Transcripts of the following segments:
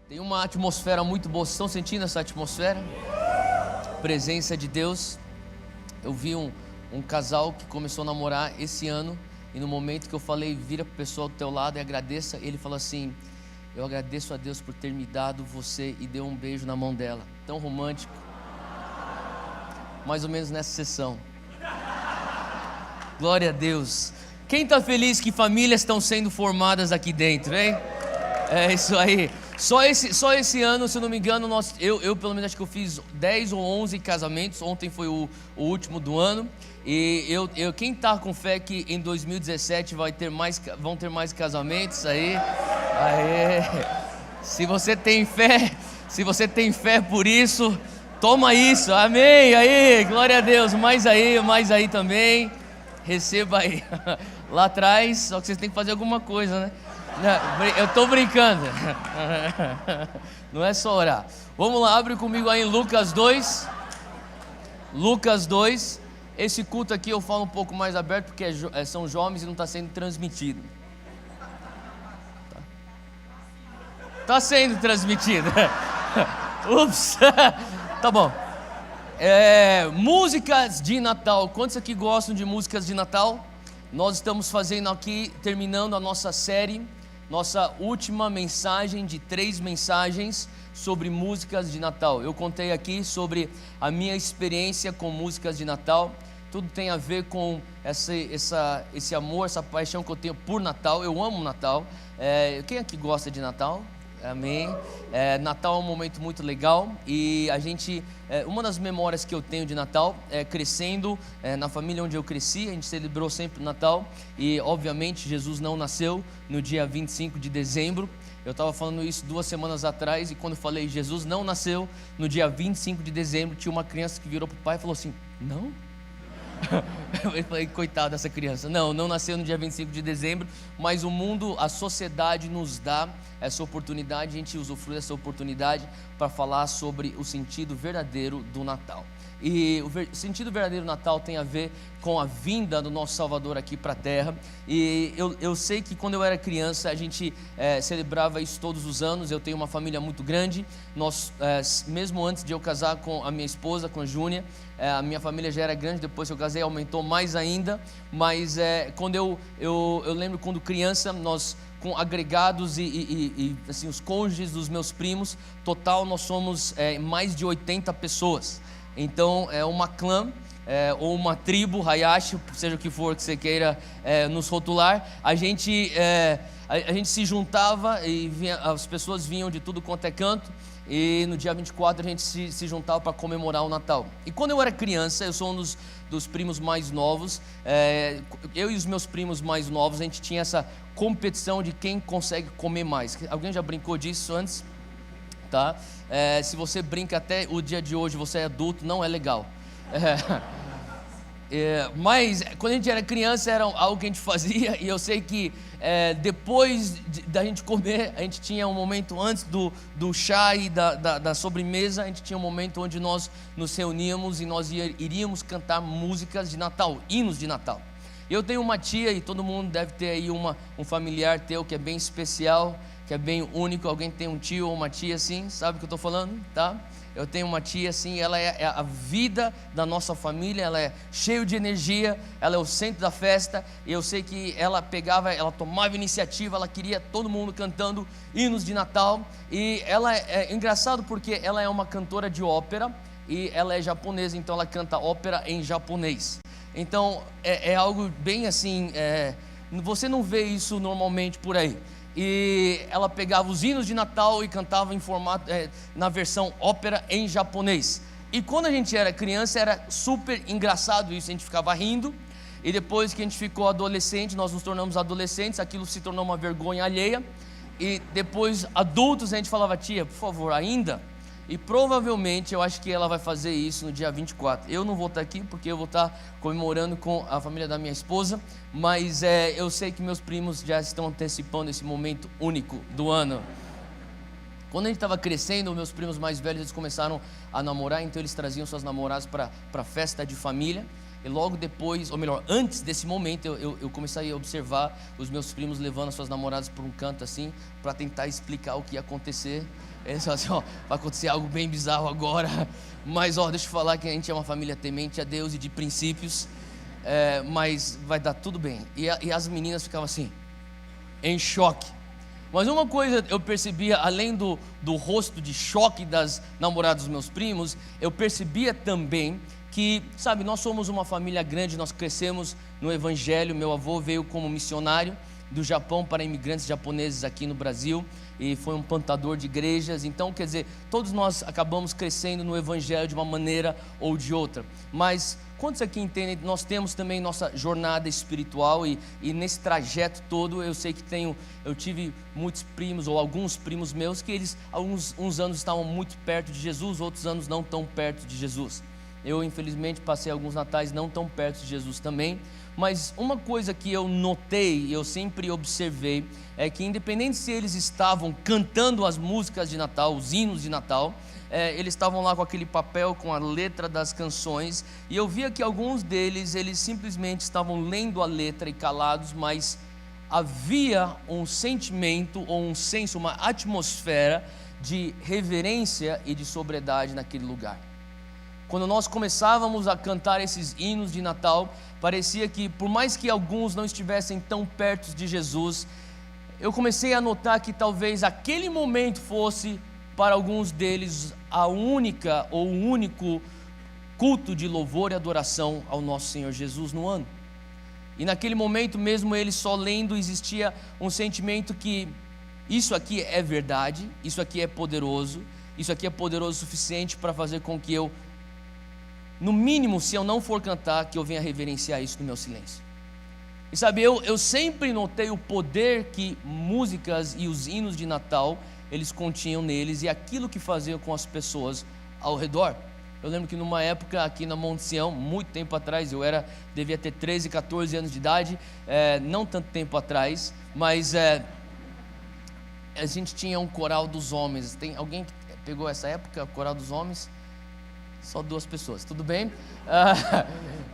Tem uma atmosfera muito boa. Vocês estão sentindo essa atmosfera? Presença de Deus. Eu vi um casal que começou a namorar esse ano, e no momento que eu falei, vira para o pessoal do teu lado e agradeça, ele falou assim: eu agradeço a Deus por ter me dado você, e deu um beijo na mão dela. Tão romântico. Mais ou menos nessa sessão. Glória a Deus. Quem está feliz que famílias estão sendo formadas aqui dentro, hein? É isso aí. Só esse ano, se eu não me engano, eu pelo menos acho que eu fiz 10 ou 11 casamentos. Ontem foi o último do ano. E quem está com fé que em 2017 vão ter mais casamentos aí? Se você tem fé por isso, toma isso, amém, aí, glória a Deus, mais aí também, receba aí, lá atrás, só que vocês têm que fazer alguma coisa, né? Não, eu tô brincando, não é só orar. Vamos lá, abre comigo aí em Lucas 2, esse culto aqui eu falo um pouco mais aberto, porque são jovens e não está sendo transmitido. Está sendo transmitido. Ups, tá bom. Músicas de Natal. Quantos aqui gostam de músicas de Natal? Nós estamos fazendo aqui, terminando a nossa série, nossa última mensagem de 3 mensagens sobre músicas de Natal. Eu contei aqui sobre a minha experiência com músicas de Natal. Tudo tem a ver com esse amor, essa paixão que eu tenho por Natal. Eu amo Natal. Quem aqui gosta de Natal? Amém. Natal é um momento muito legal, e uma das memórias que eu tenho de Natal é crescendo na família onde eu cresci. A gente celebrou sempre o Natal, e obviamente Jesus não nasceu no dia 25 de dezembro. Eu estava falando isso 2 semanas atrás, e quando eu falei Jesus não nasceu no dia 25 de dezembro, tinha uma criança que virou para o pai e falou assim: não? Eu falei, coitado dessa criança. Não nasceu no dia 25 de dezembro, mas o mundo, a sociedade nos dá essa oportunidade, a gente usufrui dessa oportunidade para falar sobre o sentido verdadeiro do Natal. E o sentido verdadeiro do Natal tem a ver com a vinda do nosso Salvador aqui para a terra. E eu sei que quando eu era criança a gente celebrava isso todos os anos. Eu tenho uma família muito grande. Mesmo antes de eu casar com a minha esposa, com a Júnia, a minha família já era grande. Depois que eu casei, aumentou mais ainda. Mas quando eu lembro, quando criança, nós, com agregados e assim, os cônjuges dos meus primos, total nós somos mais de 80 pessoas. Então é uma clã, ou uma tribo, Hayashi, seja o que for que você queira nos rotular. A gente se juntava e as pessoas vinham de tudo quanto é canto, e no dia 24 a gente se juntava para comemorar o Natal. E quando eu era criança, eu sou um dos primos mais novos, eu e os meus primos mais novos, a gente tinha essa competição de quem consegue comer mais. Alguém já brincou disso antes? Tá? Se você brinca até o dia de hoje, você é adulto, não é legal. Mas quando a gente era criança era algo que a gente fazia, e eu sei que depois da gente comer, a gente tinha um momento antes do chá e da sobremesa, a gente tinha um momento onde nós nos reuníamos e nós iríamos cantar músicas de Natal, hinos de Natal. Eu tenho uma tia, e todo mundo deve ter aí um familiar teu que é bem especial, que é bem único. Alguém tem um tio ou uma tia assim, sabe o que eu estou falando, tá? Eu tenho uma tia assim, ela é a vida da nossa família, ela é cheia de energia, ela é o centro da festa, e eu sei que ela tomava iniciativa, ela queria todo mundo cantando hinos de Natal. E ela é engraçado porque ela é uma cantora de ópera, e ela é japonesa, então ela canta ópera em japonês. Então é algo bem assim, você não vê isso normalmente por aí. E ela pegava os hinos de Natal e cantava em formato, na versão ópera em japonês. E quando a gente era criança era super engraçado isso, a gente ficava rindo. E depois que a gente ficou adolescente, nós nos tornamos adolescentes, aquilo se tornou uma vergonha alheia. E depois, adultos, a gente falava: tia, por favor, ainda? E provavelmente eu acho que ela vai fazer isso no dia 24. Eu não vou estar aqui porque eu vou estar comemorando com a família da minha esposa, mas eu sei que meus primos já estão antecipando esse momento único do ano. Quando a gente estava crescendo, meus primos mais velhos, eles começaram a namorar, então eles traziam suas namoradas para a festa de família. E logo depois, ou melhor, antes desse momento, eu comecei a observar os meus primos levando as suas namoradas por um canto assim, para tentar explicar o que ia acontecer. Eles falaram assim, ó, vai acontecer algo bem bizarro agora, mas ó, deixa eu falar que a gente é uma família temente a Deus e de princípios, mas vai dar tudo bem. E as meninas ficavam assim, em choque. Mas uma coisa eu percebia, além do rosto de choque das namoradas dos meus primos, eu percebia também que, sabe, nós somos uma família grande, nós crescemos no Evangelho. Meu avô veio como missionário do Japão para imigrantes japoneses aqui no Brasil e foi um plantador de igrejas. Então, quer dizer, todos nós acabamos crescendo no Evangelho de uma maneira ou de outra. Mas quantos aqui entendem? Nós temos também nossa jornada espiritual e nesse trajeto todo eu sei que eu tive muitos primos ou alguns primos meus que eles uns anos estavam muito perto de Jesus, outros anos não tão perto de Jesus. Eu infelizmente passei alguns natais não tão perto de Jesus também, mas uma coisa que eu notei, eu sempre observei, é que independente se eles estavam cantando as músicas de Natal, os hinos de Natal, eles estavam lá com aquele papel com a letra das canções, e eu via que alguns deles, eles simplesmente estavam lendo a letra e calados, mas havia um sentimento ou um senso, uma atmosfera de reverência e de sobriedade naquele lugar. Quando nós começávamos a cantar esses hinos de Natal, parecia que por mais que alguns não estivessem tão perto de Jesus, eu comecei a notar que talvez aquele momento fosse para alguns deles a única ou o único culto de louvor e adoração ao nosso Senhor Jesus no ano. E naquele momento, mesmo eles só lendo, existia um sentimento que isso aqui é verdade, isso aqui é poderoso o suficiente para fazer com que eu, no mínimo, se eu não for cantar, que eu venha reverenciar isso no meu silêncio. E sabe, eu sempre notei o poder que músicas e os hinos de Natal, eles continham neles e aquilo que faziam com as pessoas ao redor. Eu lembro que numa época aqui na Monte Sião, muito tempo atrás, devia ter 13, 14 anos de idade, não tanto tempo atrás, mas a gente tinha um coral dos homens. Tem alguém que pegou essa época, coral dos homens? Só 2 pessoas, tudo bem?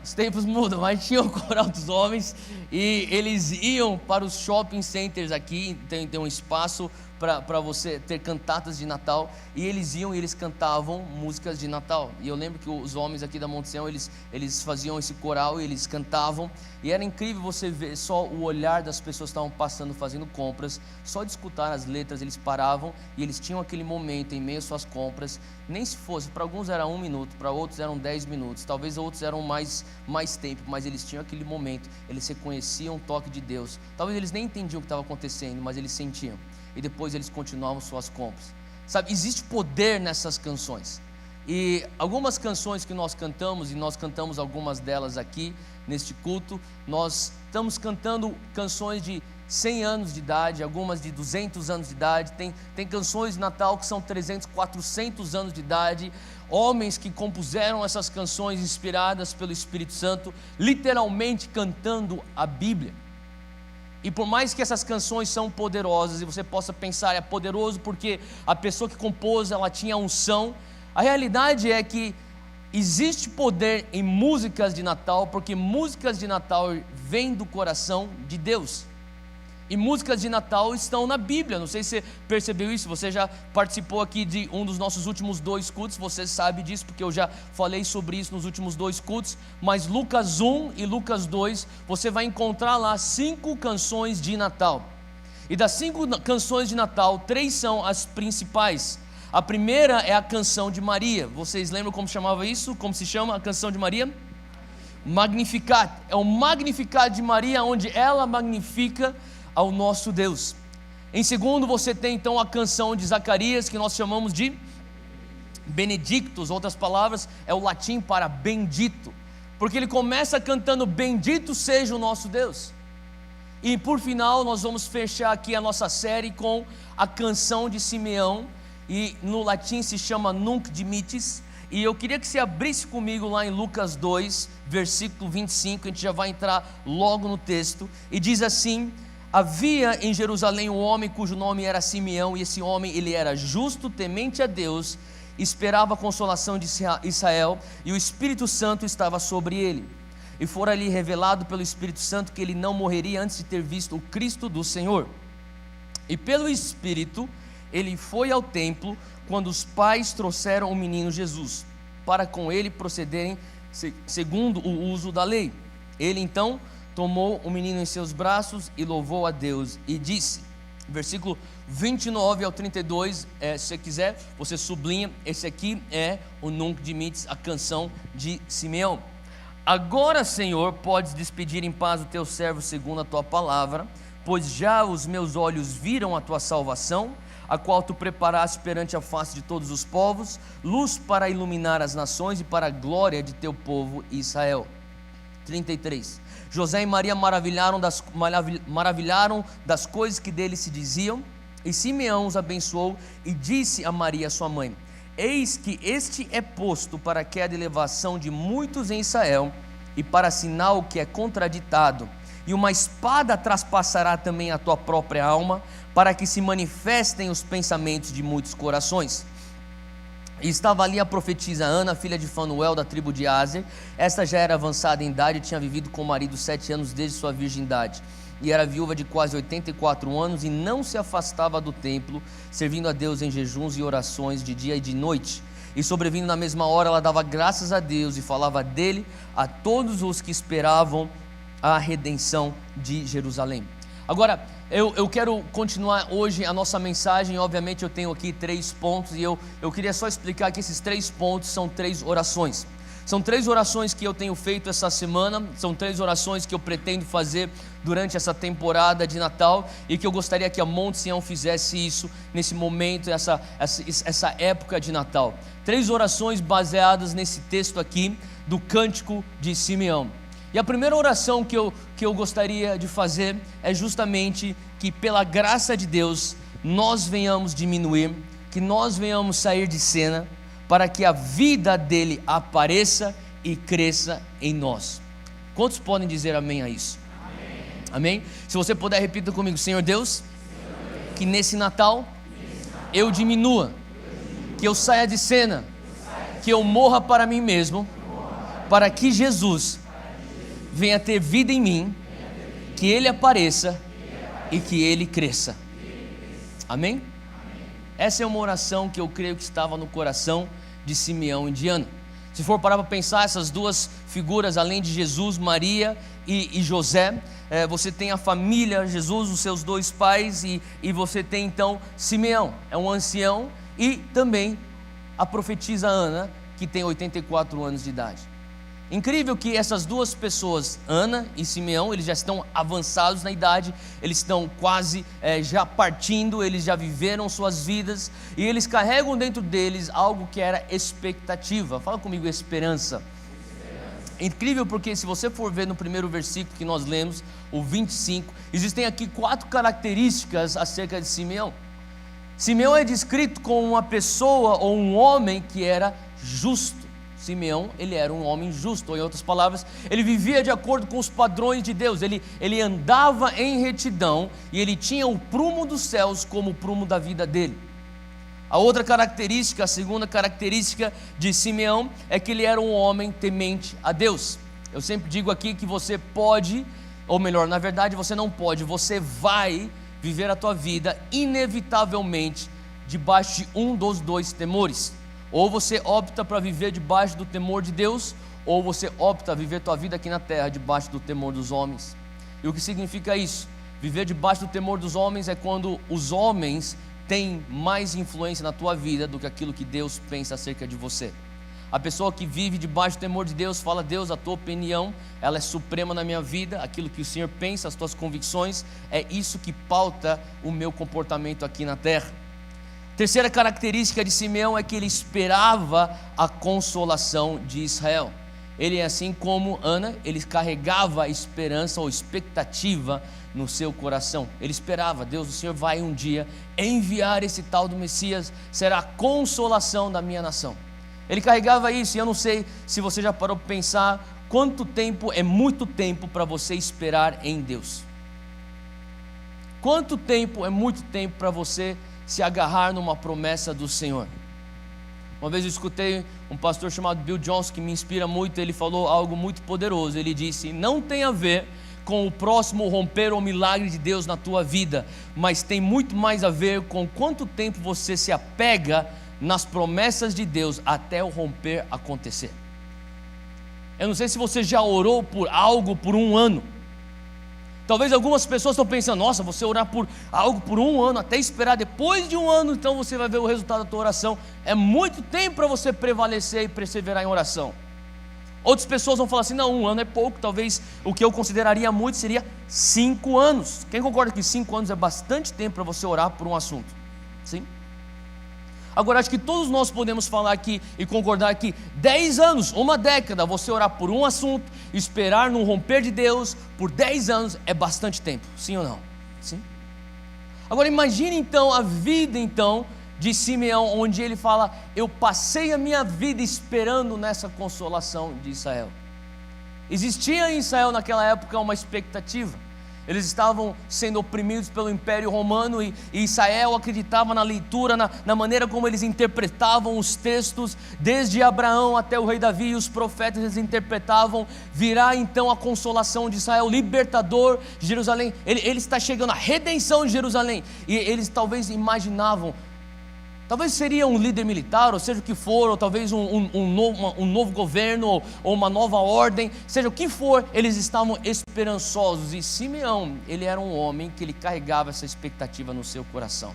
Os tempos mudam, mas tinha o coral dos homens e eles iam para os shopping centers aqui, tem um espaço para você ter cantatas de Natal, e eles iam e eles cantavam músicas de Natal. E eu lembro que os homens aqui da Monte Sião, eles faziam esse coral e eles cantavam, e era incrível você ver só o olhar das pessoas que estavam passando, fazendo compras, só de escutar as letras, eles paravam e eles tinham aquele momento em meio às suas compras, nem se fosse, para alguns era 1 minuto, para outros eram 10 minutos, talvez outros eram mais tempo, mas eles tinham aquele momento, eles reconheciam o toque de Deus, talvez eles nem entendiam o que estava acontecendo, mas eles sentiam. E depois eles continuavam suas compras. Sabe, existe poder nessas canções. E algumas canções que nós cantamos, e nós cantamos algumas delas aqui neste culto, nós estamos cantando canções de 100 anos de idade, algumas de 200 anos de idade, tem canções de Natal que são 300, 400 anos de idade, homens que compuseram essas canções inspiradas pelo Espírito Santo, literalmente cantando a Bíblia. E por mais que essas canções são poderosas, e você possa pensar, é poderoso porque a pessoa que compôs, ela tinha unção, a realidade é que existe poder em músicas de Natal, porque músicas de Natal vêm do coração de Deus. E músicas de Natal estão na Bíblia. Não sei se você percebeu isso, você já participou aqui de um dos nossos últimos 2 cultos, você sabe disso, porque eu já falei sobre isso nos últimos 2 cultos, mas Lucas 1 e Lucas 2, você vai encontrar lá 5 canções de Natal. E das 5 canções de Natal, 3 são as principais. A primeira é a canção de Maria. Vocês lembram como chamava isso? Como se chama a canção de Maria? Magnificat. É o Magnificat de Maria, onde ela magnifica ao nosso Deus. Em segundo, você tem então a canção de Zacarias, que nós chamamos de Benedictus, outras palavras, é o latim para bendito, porque ele começa cantando bendito seja o nosso Deus. E por final, nós vamos fechar aqui a nossa série com a canção de Simeão, e no latim se chama Nunc Dimittis, e eu queria que você abrisse comigo lá em Lucas 2, versículo 25, a gente já vai entrar logo no texto, e diz assim: havia em Jerusalém um homem cujo nome era Simeão, e esse homem ele era justo, temente a Deus, esperava a consolação de Israel, e o Espírito Santo estava sobre ele. e fora-lhe revelado pelo Espírito Santo que ele não morreria antes de ter visto o Cristo do Senhor. E pelo Espírito ele foi ao templo quando os pais trouxeram o menino Jesus, para com ele procederem segundo o uso da lei. Ele então tomou o menino em seus braços e louvou a Deus e disse, versículo 29 ao 32, se você quiser, você sublinha, esse aqui é o Nunc Dimittis, a canção de Simeão. Agora, Senhor, podes despedir em paz o teu servo segundo a tua palavra, pois já os meus olhos viram a tua salvação, a qual tu preparaste perante a face de todos os povos, luz para iluminar as nações e para a glória de teu povo Israel. 33. José e Maria maravilharam das coisas que dele se diziam, e Simeão os abençoou e disse a Maria sua mãe, eis que este é posto para a queda e elevação de muitos em Israel, e para sinal que é contraditado, e uma espada traspassará também a tua própria alma, para que se manifestem os pensamentos de muitos corações. E estava ali a profetisa Ana, filha de Fanuel, da tribo de Aser. Esta já era avançada em idade e tinha vivido com o marido 7 anos desde sua virgindade. E era viúva de quase 84 anos e não se afastava do templo, servindo a Deus em jejuns e orações de dia e de noite. E sobrevindo na mesma hora, ela dava graças a Deus e falava dele a todos os que esperavam a redenção de Jerusalém. Agora, eu quero continuar hoje a nossa mensagem. Obviamente eu tenho aqui 3 pontos e eu queria só explicar que esses 3 pontos são 3 orações. São 3 orações que eu tenho feito essa semana, são 3 orações que eu pretendo fazer durante essa temporada de Natal e que eu gostaria que a Monte Sião fizesse isso nesse momento, essa época de Natal. 3 orações baseadas nesse texto aqui do Cântico de Simeão. E a primeira oração que eu gostaria de fazer é justamente que pela graça de Deus nós venhamos diminuir, que nós venhamos sair de cena, para que a vida dele apareça e cresça em nós. Quantos podem dizer amém a isso? Amém? Amém? Se você puder, repita comigo, Senhor Deus, que nesse Natal eu diminua, que eu saia de cena, que eu morra para mim mesmo, para que Jesus venha ter vida em mim, que ele apareça e que ele cresça. Amém? Essa é uma oração que eu creio que estava no coração de Simeão e de Ana. Se for parar para pensar, essas 2 figuras, além de Jesus, Maria e José, você tem a família, Jesus, os seus 2 pais, e você tem então Simeão, é um ancião, e também a profetisa Ana, que tem 84 anos de idade. Incrível que essas 2 pessoas, Ana e Simeão, eles já estão avançados na idade, eles estão quase já partindo, eles já viveram suas vidas, e eles carregam dentro deles algo que era expectativa. Fala comigo, esperança. Incrível porque se você for ver no primeiro versículo que nós lemos, o 25, existem aqui 4 características acerca de Simeão. Simeão é descrito como uma pessoa ou um homem que era justo. Simeão, ele era um homem justo, ou em outras palavras, ele vivia de acordo com os padrões de Deus, ele andava em retidão e ele tinha o prumo dos céus como o prumo da vida dele. A outra característica, a segunda característica de Simeão é que ele era um homem temente a Deus. Eu sempre digo aqui que você pode, ou melhor, na verdade você não pode, você vai viver a tua vida inevitavelmente debaixo de um dos 2 temores. Ou você opta para viver debaixo do temor de Deus, ou você opta a viver tua vida aqui na terra debaixo do temor dos homens. E o que significa isso? Viver debaixo do temor dos homens é quando os homens têm mais influência na tua vida do que aquilo que Deus pensa acerca de você. A pessoa que vive debaixo do temor de Deus fala: Deus, a tua opinião, ela é suprema na minha vida, aquilo que o Senhor pensa, as tuas convicções, é isso que pauta o meu comportamento aqui na terra. Terceira característica de Simeão é que ele esperava a consolação de Israel. Ele, assim como Ana, ele carregava esperança ou expectativa no seu coração. Ele esperava: Deus, o Senhor vai um dia enviar esse tal do Messias, será a consolação da minha nação. Ele carregava isso, e eu não sei se você já parou para pensar quanto tempo é muito tempo para você esperar em Deus. Quanto tempo é muito tempo para você se agarrar numa promessa do Senhor? Uma vez eu escutei um pastor chamado Bill Johnson, que me inspira muito. Ele falou algo muito poderoso. Ele disse: não tem a ver com o próximo romper ou milagre de Deus na tua vida, mas tem muito mais a ver com quanto tempo você se apega nas promessas de Deus até o romper acontecer. Eu não sei se você já orou por algo por um ano. Talvez algumas pessoas estão pensando: nossa, você orar por algo por um ano, até esperar depois de um ano, então você vai ver o resultado da tua oração. É muito tempo para você prevalecer e perseverar em oração. Outras pessoas vão falar assim: não, um ano é pouco. Talvez o que eu consideraria muito seria 5 anos. Quem concorda que 5 anos é bastante tempo para você orar por um assunto? Sim? Agora, acho que todos nós podemos falar aqui e concordar que 10 anos, uma década, você orar por um assunto, esperar no romper de Deus por 10 anos é bastante tempo, sim ou não? Sim. Agora imagine então a vida de Simeão, onde ele fala: eu passei a minha vida esperando nessa consolação de Israel. Existia em Israel naquela época uma expectativa. Eles estavam sendo oprimidos pelo Império Romano e Israel acreditava na leitura, na maneira como eles interpretavam os textos. Desde Abraão até o rei Davi e os profetas, eles interpretavam: virá então a consolação de Israel, libertador de Jerusalém. Ele está chegando, a redenção de Jerusalém. E eles talvez imaginavam, talvez seria um líder militar, ou seja o que for, ou talvez um novo governo, ou uma nova ordem, seja o que for, eles estavam esperançosos. E Simeão, ele era um homem que ele carregava essa expectativa no seu coração.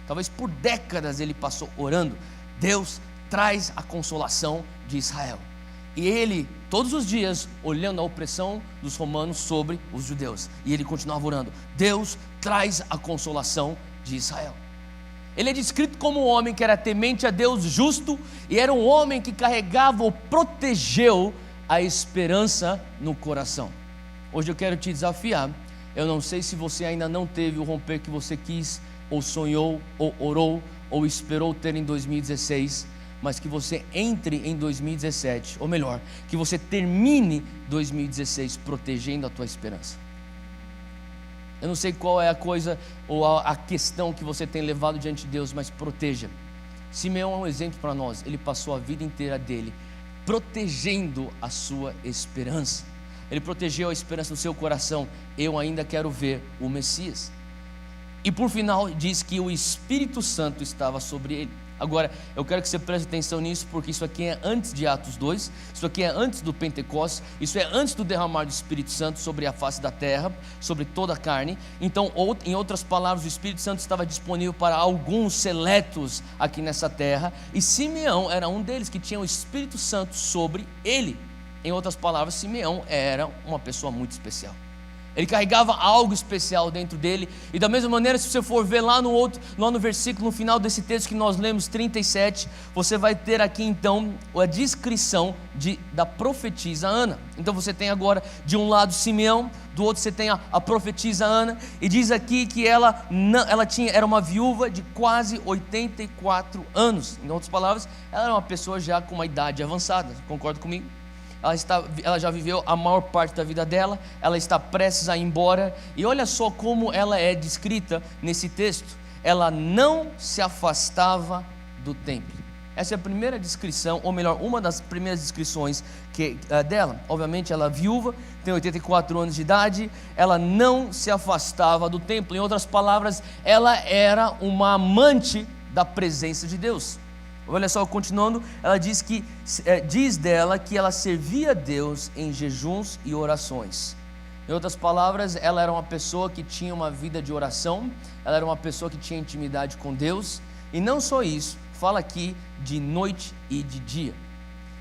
Talvez por décadas ele passou orando: Deus, traz a consolação de Israel. E ele, todos os dias, olhando a opressão dos romanos sobre os judeus, e ele continuava orando: Deus, traz a consolação de Israel. Ele é descrito como um homem que era temente a Deus, justo, e era um homem que carregava ou protegeu a esperança no coração. Hoje eu quero te desafiar. Eu não sei se você ainda não teve o romper que você quis, ou sonhou, ou orou, ou esperou ter em 2016, mas que você entre em 2017, ou melhor, que você termine 2016 protegendo a tua esperança. Eu não sei qual é a coisa ou a questão que você tem levado diante de Deus, mas proteja. Simeão é um exemplo para nós. Ele passou a vida inteira dele protegendo a sua esperança. Ele protegeu a esperança no seu coração: eu ainda quero ver o Messias. E por final diz que o Espírito Santo estava sobre ele. Agora, eu quero que você preste atenção nisso, porque isso aqui é antes de Atos 2, isso aqui é antes do Pentecostes, isso é antes do derramar do Espírito Santo sobre a face da terra, sobre toda a carne. Então, em outras palavras, o Espírito Santo estava disponível para alguns seletos aqui nessa terra, e Simeão era um deles que tinha o Espírito Santo sobre ele. Em outras palavras, Simeão era uma pessoa muito especial. Ele carregava algo especial dentro dele. E da mesma maneira, se você for ver lá no versículo, no final desse texto que nós lemos, 37, você vai ter aqui então a descrição da profetisa Ana. Então você tem agora de um lado Simeão, do outro você tem a profetisa Ana, e diz aqui que ela era uma viúva de quase 84 anos. Em outras palavras, ela era uma pessoa já com uma idade avançada. Concorda comigo? Ela já viveu a maior parte da vida dela, ela está prestes a ir embora, e olha só como ela é descrita nesse texto: ela não se afastava do templo. Essa é a primeira descrição, ou melhor, uma das primeiras descrições dela. Obviamente ela é viúva, tem 84 anos de idade, ela não se afastava do templo. Em outras palavras, ela era uma amante da presença de Deus. Olha só, continuando, ela diz dela que ela servia a Deus em jejuns e orações. Em outras palavras, ela era uma pessoa que tinha uma vida de oração, ela era uma pessoa que tinha intimidade com Deus, e não só isso, fala aqui de noite e de dia.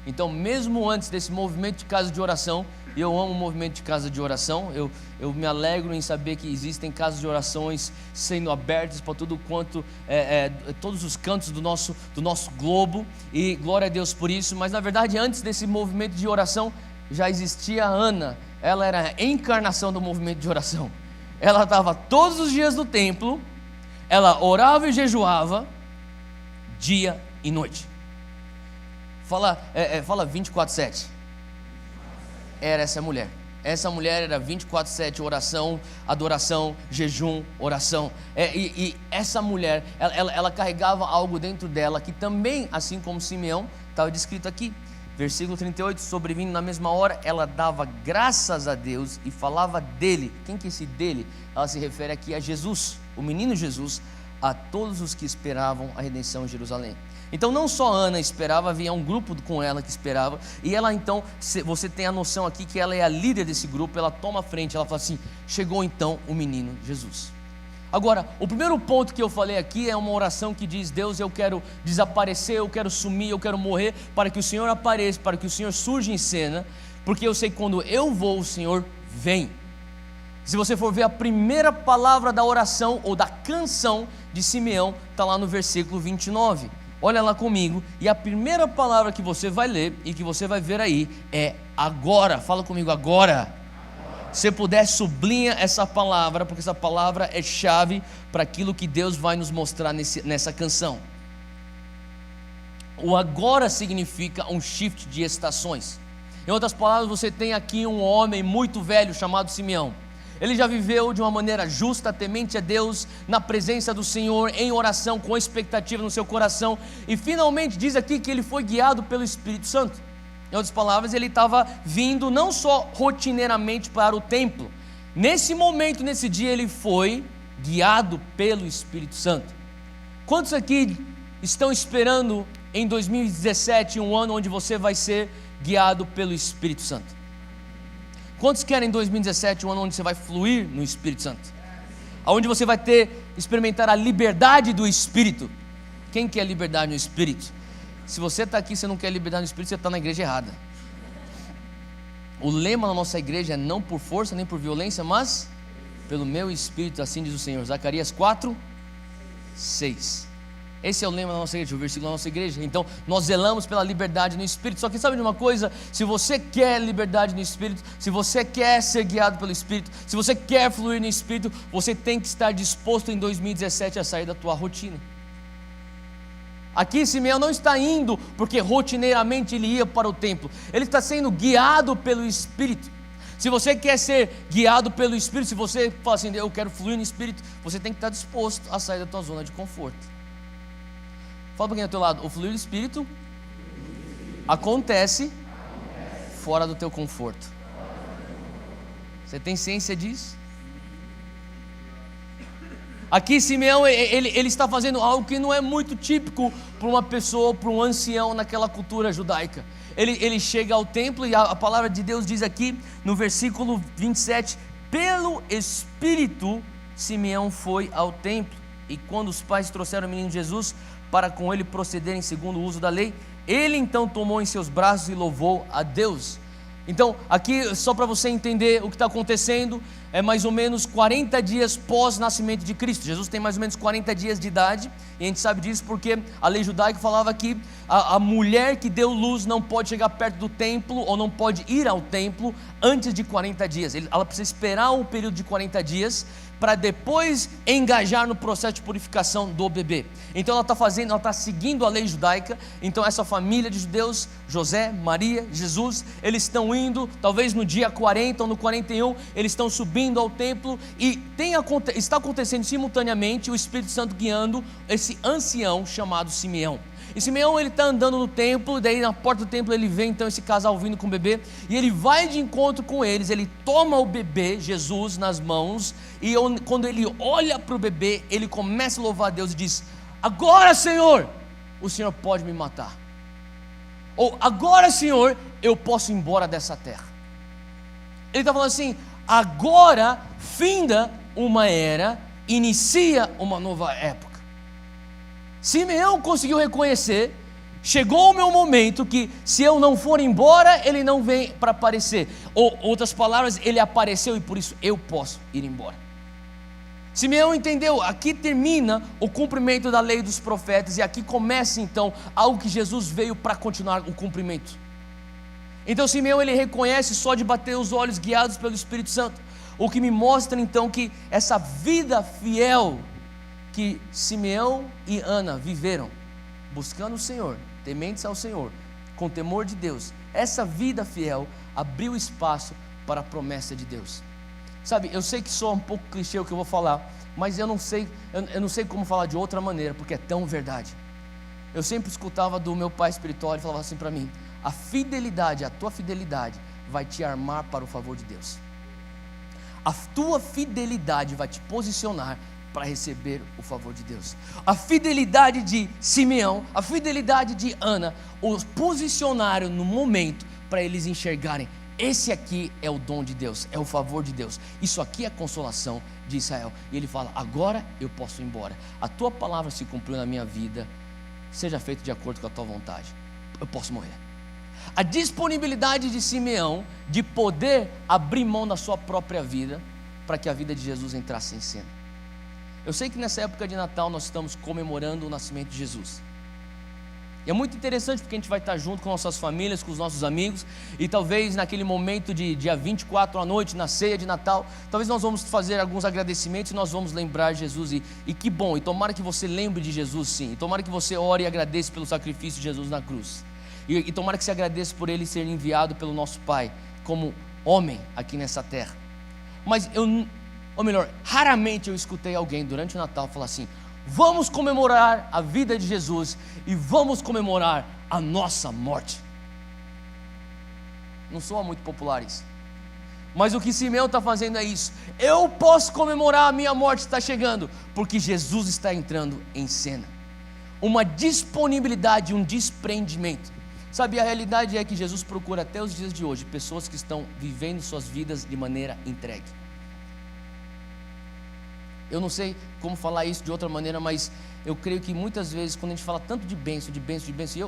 Então, mesmo antes desse movimento de casa de oração, eu amo o movimento de casa de oração, eu me alegro em saber que existem casas de orações sendo abertas para tudo quanto, todos os cantos do nosso globo, e glória a Deus por isso. Mas na verdade, antes desse movimento de oração, já existia a Ana. Ela era a encarnação do movimento de oração. Ela estava todos os dias no templo, ela orava e jejuava, dia e noite. Fala 24/7. Era essa mulher. Essa mulher era 24/7, oração, adoração, jejum, oração. E essa mulher, ela carregava algo dentro dela que também, assim como Simeão, estava descrito aqui. Versículo 38, sobrevindo na mesma hora, ela dava graças a Deus e falava dele. Quem que é esse dele? Ela se refere aqui a Jesus, o menino Jesus, a todos os que esperavam a redenção em Jerusalém. Então não só Ana esperava, havia um grupo com ela que esperava, e ela então, você tem a noção aqui que ela é a líder desse grupo, ela toma a frente, ela fala assim, chegou então o menino Jesus. Agora, o primeiro ponto que eu falei aqui é uma oração que diz, Deus, eu quero desaparecer, eu quero sumir, eu quero morrer, para que o Senhor apareça, para que o Senhor surja em cena, porque eu sei que quando eu vou, o Senhor vem. Se você for ver a primeira palavra da oração, ou da canção de Simeão, está lá no versículo 29, olha lá comigo, e a primeira palavra que você vai ler, e que você vai ver aí, é agora. Fala comigo, agora. Se puder, sublinha essa palavra, porque essa palavra é chave para aquilo que Deus vai nos mostrar nessa canção. O agora significa um shift de estações. Em outras palavras, você tem aqui um homem muito velho chamado Simeão. Ele já viveu de uma maneira justa, temente a Deus, na presença do Senhor, em oração, com expectativa no seu coração, e finalmente diz aqui que ele foi guiado pelo Espírito Santo. Em outras palavras, ele estava vindo não só rotineiramente para o templo. Nesse momento, nesse dia, ele foi guiado pelo Espírito Santo. Quantos aqui estão esperando em 2017, um ano onde você vai ser guiado pelo Espírito Santo? Quantos querem em 2017, um ano onde você vai fluir no Espírito Santo? Onde você vai experimentar a liberdade do Espírito. Quem quer liberdade no Espírito? Se você está aqui e você não quer liberdade no Espírito, você está na igreja errada. O lema da nossa igreja é não por força nem por violência, mas pelo meu Espírito, assim diz o Senhor. Zacarias 4:6. Esse é o lema da nossa igreja, o versículo da nossa igreja. Então nós zelamos pela liberdade no Espírito. Só que sabe de uma coisa? Se você quer liberdade no Espírito, se você quer ser guiado pelo Espírito, se você quer fluir no Espírito, você tem que estar disposto em 2017 a sair da tua rotina. Aqui Simeão não está indo porque rotineiramente ele ia para o templo. Ele está sendo guiado pelo Espírito. Se você quer ser guiado pelo Espírito, se você fala assim, eu quero fluir no Espírito, você tem que estar disposto a sair da tua zona de conforto. Fala para quem é do teu lado, o fluir do Espírito acontece fora do teu conforto. Você tem ciência disso? Aqui Simeão, ele está fazendo algo que não é muito típico para uma pessoa, para um ancião naquela cultura judaica. Ele chega ao templo e a palavra de Deus diz aqui no versículo 27, pelo Espírito Simeão foi ao templo, e quando os pais trouxeram o menino Jesus para com ele procederem segundo o uso da lei, ele então tomou em seus braços e louvou a Deus. Então, aqui, só para você entender o que está acontecendo, é mais ou menos 40 dias pós-nascimento de Cristo. Jesus tem mais ou menos 40 dias de idade, e a gente sabe disso porque a lei judaica falava que a mulher que deu luz não pode chegar perto do templo, ou não pode ir ao templo antes de 40 dias. Ela precisa esperar um período de 40 dias, para depois engajar no processo de purificação do bebê. Então ela está seguindo a lei judaica. Então essa família de judeus, José, Maria, Jesus, eles estão indo, talvez no dia 40 ou no 41, eles estão subindo ao templo, e está acontecendo simultaneamente o Espírito Santo guiando esse ancião chamado Simeão. E Simeão, ele está andando no templo, daí na porta do templo ele vê então esse casal vindo com o bebê, e ele vai de encontro com eles, ele toma o bebê, Jesus, nas mãos, e quando ele olha para o bebê, ele começa a louvar a Deus e diz, agora Senhor, o Senhor pode me matar, ou agora Senhor, eu posso ir embora dessa terra. Ele está falando assim, agora finda uma era, inicia uma nova época. Simeão conseguiu reconhecer, chegou o meu momento que se eu não for embora, ele não vem para aparecer, ou outras palavras, ele apareceu e por isso eu posso ir embora. Simeão entendeu, aqui termina o cumprimento da lei dos profetas, e aqui começa então algo que Jesus veio para continuar o cumprimento. Então Simeão, ele reconhece só de bater os olhos, guiados pelo Espírito Santo, o que me mostra então que essa vida fiel que Simeão e Ana viveram, buscando o Senhor, tementes ao Senhor, com temor de Deus, essa vida fiel abriu espaço para a promessa de Deus. Sabe, eu sei que soa um pouco clichê o que eu vou falar, mas eu não sei como falar de outra maneira, porque é tão verdade. Eu sempre escutava do meu pai espiritual, ele falava assim para mim: a tua fidelidade vai te armar para o favor de Deus. A tua fidelidade vai te posicionar para receber o favor de Deus. A fidelidade de Simeão, a fidelidade de Ana, os posicionaram no momento para eles enxergarem: esse aqui é o dom de Deus, é o favor de Deus, isso aqui é a consolação de Israel. E ele fala: agora eu posso ir embora, a tua palavra se cumpriu na minha vida, seja feito de acordo com a tua vontade, eu posso morrer. A disponibilidade de Simeão de poder abrir mão da sua própria vida para que a vida de Jesus entrasse em cena. Eu sei que nessa época de Natal nós estamos comemorando o nascimento de Jesus. E é muito interessante porque a gente vai estar junto com nossas famílias, com os nossos amigos, e talvez naquele momento de dia 24 à noite, na ceia de Natal, talvez nós vamos fazer alguns agradecimentos e nós vamos lembrar Jesus, e que bom, e tomara que você lembre de Jesus sim, e tomara que você ore e agradeça pelo sacrifício de Jesus na cruz, e tomara que você agradeça por Ele ser enviado pelo nosso Pai, como homem aqui nessa terra. Mas raramente eu escutei alguém durante o Natal falar assim: vamos comemorar a vida de Jesus e vamos comemorar a nossa morte. Não soa muito popular isso, mas o que Simeão está fazendo é isso: eu posso comemorar a minha morte está chegando, porque Jesus está entrando em cena. Uma disponibilidade, um desprendimento. Sabe, a realidade é que Jesus procura até os dias de hoje pessoas que estão vivendo suas vidas de maneira entregue. Eu não sei como falar isso de outra maneira, mas eu creio que muitas vezes quando a gente fala tanto de bênção,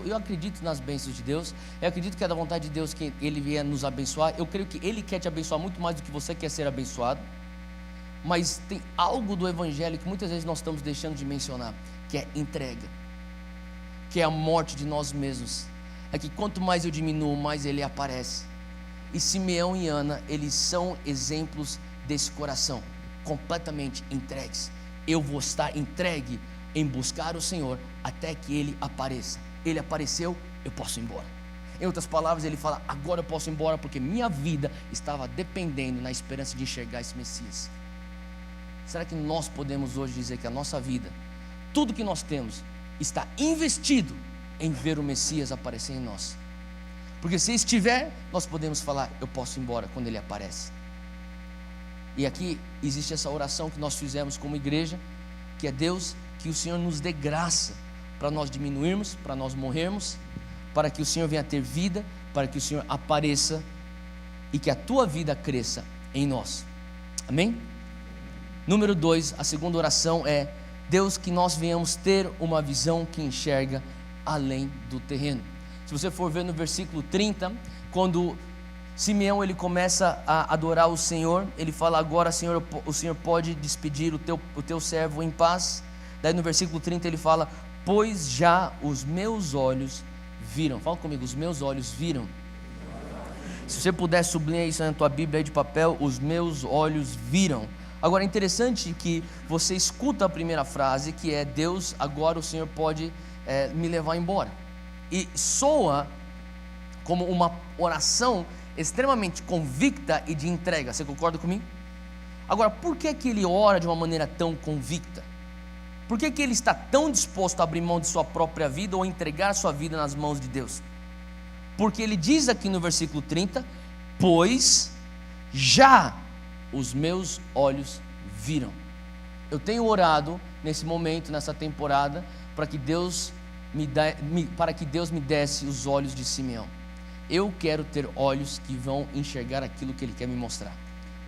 eu acredito nas bênçãos de Deus, eu acredito que é da vontade de Deus que Ele vier nos abençoar, eu creio que Ele quer te abençoar muito mais do que você quer ser abençoado, mas tem algo do Evangelho que muitas vezes nós estamos deixando de mencionar, que é entrega, que é a morte de nós mesmos. É que quanto mais eu diminuo, mais Ele aparece. E Simeão e Ana, eles são exemplos desse coração completamente entregues. Eu vou estar entregue em buscar o Senhor até que Ele apareça. Ele apareceu, eu posso ir embora. Em outras palavras, ele fala: agora eu posso ir embora, porque minha vida estava dependendo na esperança de enxergar esse Messias. Será que nós podemos hoje dizer que a nossa vida, tudo que nós temos, está investido em ver o Messias aparecer em nós? Porque se estiver, nós podemos falar: eu posso ir embora quando Ele aparece. E aqui existe essa oração que nós fizemos como igreja, que é: Deus, que o Senhor nos dê graça para nós diminuirmos, para nós morrermos, para que o Senhor venha ter vida, para que o Senhor apareça e que a tua vida cresça em nós. Amém? Número 2, a segunda oração é: Deus, que nós venhamos ter uma visão que enxerga além do terreno. Se você for ver no versículo 30, quando Simeão ele começa a adorar o Senhor, ele fala: agora Senhor, o Senhor pode despedir o teu servo em paz. Daí no versículo 30 ele fala: pois já os meus olhos viram. Fala comigo: os meus olhos viram. Se você puder sublinhar isso na tua Bíblia aí de papel: os meus olhos viram. Agora é interessante que você escuta a primeira frase, que é: Deus, agora o Senhor pode me levar embora. E soa como uma oração extremamente convicta e de entrega. Você concorda comigo? Agora, por que ele ora de uma maneira tão convicta? Por que ele está tão disposto a abrir mão de sua própria vida ou entregar sua vida nas mãos de Deus? Porque ele diz aqui no versículo 30: pois já os meus olhos viram. Eu tenho orado nesse momento, nessa temporada, para que Deus me desse os olhos de Simeão. Eu quero ter olhos que vão enxergar aquilo que Ele quer me mostrar.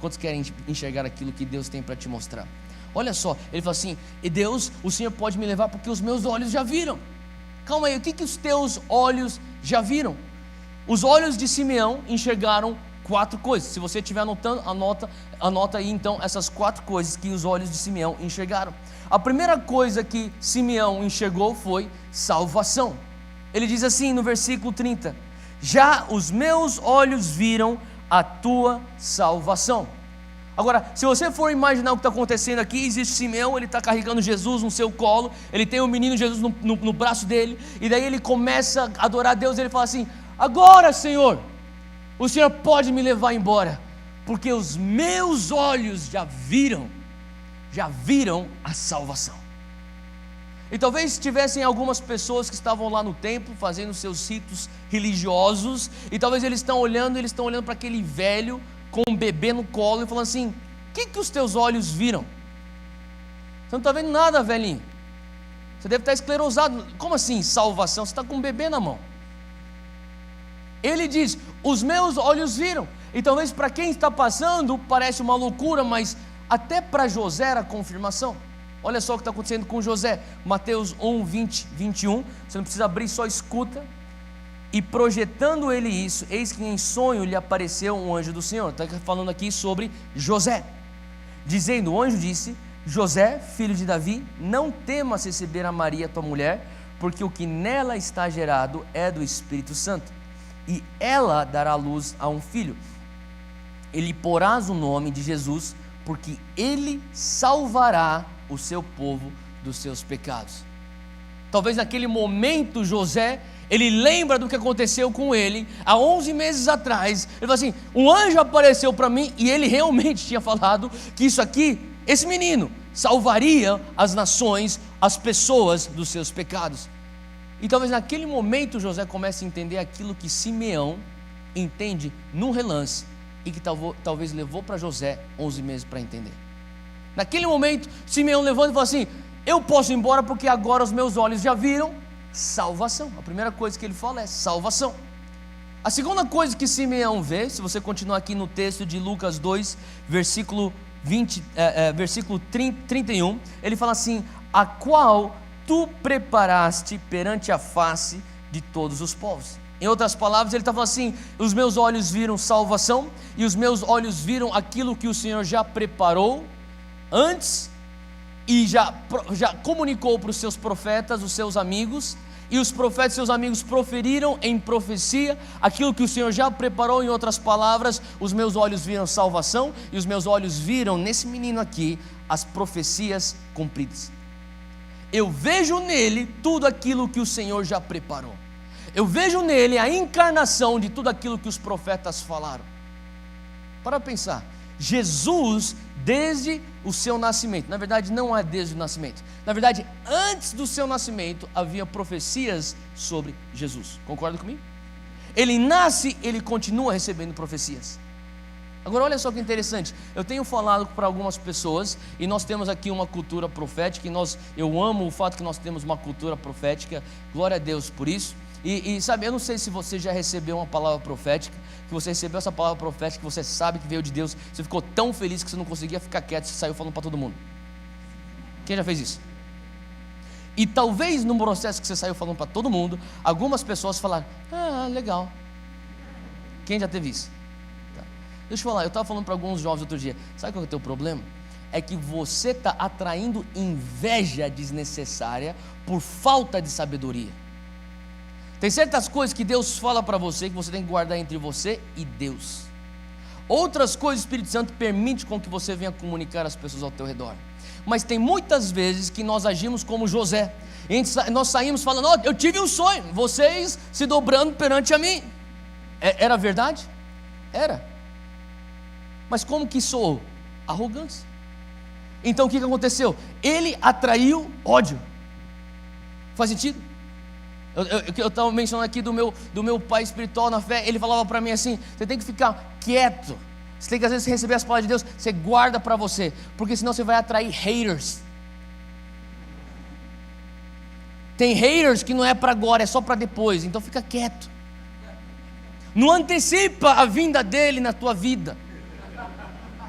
Quantos querem enxergar aquilo que Deus tem para te mostrar? Olha só, ele fala assim: e Deus, o Senhor pode me levar porque os meus olhos já viram. Calma aí, o que os teus olhos já viram? Os olhos de Simeão enxergaram 4 coisas. Se você estiver anotando, anota aí então essas 4 coisas que os olhos de Simeão enxergaram. A primeira coisa que Simeão enxergou foi salvação. Ele diz assim no versículo 30: já os meus olhos viram a tua salvação. Agora, se você for imaginar o que está acontecendo aqui, existe Simeão, ele está carregando Jesus no seu colo, ele tem o menino Jesus no braço dele, e daí ele começa a adorar a Deus, e ele fala assim: agora Senhor, o Senhor pode me levar embora, porque os meus olhos já viram a salvação. E talvez tivessem algumas pessoas que estavam lá no templo fazendo seus ritos religiosos, e talvez eles estão olhando para aquele velho com um bebê no colo e falando assim: o que os teus olhos viram? Você não está vendo nada, velhinho. Você deve estar esclerosado. Como assim salvação? Você está com um bebê na mão. Ele diz: os meus olhos viram. E talvez para quem está passando parece uma loucura, mas até para José era confirmação. Olha só o que está acontecendo com José. Mateus 1, 20, 21. Você não precisa abrir, só escuta. E projetando ele isso, eis que em sonho lhe apareceu um anjo do Senhor. Está falando aqui sobre José, dizendo: o anjo disse: José, filho de Davi, não temas receber a Maria tua mulher, porque o que nela está gerado é do Espírito Santo, e ela dará luz a um filho. Ele porás o nome de Jesus, porque ele salvará o seu povo dos seus pecados. Talvez naquele momento José, ele lembra do que aconteceu com ele há 11 meses atrás. Ele fala assim: um anjo apareceu para mim, e ele realmente tinha falado que isso aqui, esse menino, salvaria as nações, as pessoas dos seus pecados. E talvez naquele momento José comece a entender aquilo que Simeão entende num relance, e que talvez levou para José 11 meses para entender. Naquele momento Simeão levanta e fala assim: eu posso ir embora porque agora os meus olhos já viram salvação. A primeira coisa que ele fala é salvação. A segunda coisa que Simeão vê, se você continuar aqui no texto de Lucas 2, versículo 31, ele fala assim: a qual tu preparaste perante a face de todos os povos. Em outras palavras, ele está falando assim: os meus olhos viram salvação, e os meus olhos viram aquilo que o Senhor já preparou antes, e já comunicou para os seus profetas, os seus amigos, e os profetas e seus amigos proferiram em profecia aquilo que o Senhor já preparou. Em outras palavras, os meus olhos viram salvação, e os meus olhos viram nesse menino aqui as profecias cumpridas. Eu vejo nele tudo aquilo que o Senhor já preparou. Eu vejo nele a encarnação de tudo aquilo que os profetas falaram. Para pensar, Jesus, desde o seu nascimento, na verdade não é desde o nascimento, na verdade antes do seu nascimento havia profecias sobre Jesus. Concorda comigo? Ele nasce, ele continua recebendo profecias. Agora olha só que interessante, eu tenho falado para algumas pessoas, e nós temos aqui uma cultura profética, e eu amo o fato que nós temos uma cultura profética, glória a Deus por isso. E sabe, eu não sei se você já recebeu uma palavra profética, que você recebeu essa palavra profética, que você sabe que veio de Deus, você ficou tão feliz que você não conseguia ficar quieto, você saiu falando para todo mundo. Quem já fez isso? E talvez no processo que você saiu falando para todo mundo, algumas pessoas falaram: ah, legal. Quem já teve isso? Tá. Deixa eu falar, eu estava falando para alguns jovens outro dia, sabe qual é o teu problema? É que você está atraindo inveja desnecessária por falta de sabedoria. Tem certas coisas que Deus fala para você, que você tem que guardar entre você e Deus. Outras coisas o Espírito Santo permite com que você venha comunicar às pessoas ao teu redor. Mas tem muitas vezes que nós agimos como José. Nós saímos falando: oh, eu tive um sonho, vocês se dobrando perante a mim. Era verdade? Era. Mas como que soou? Arrogância. Então o que aconteceu? Ele atraiu ódio. Faz sentido? Eu estava mencionando aqui do meu pai espiritual na fé. Ele falava para mim assim: você tem que ficar quieto, você tem que às vezes receber as palavras de Deus, você guarda para você, porque senão você vai atrair haters. Tem haters que não é para agora, é só para depois, então fica quieto, não antecipa a vinda dele na tua vida,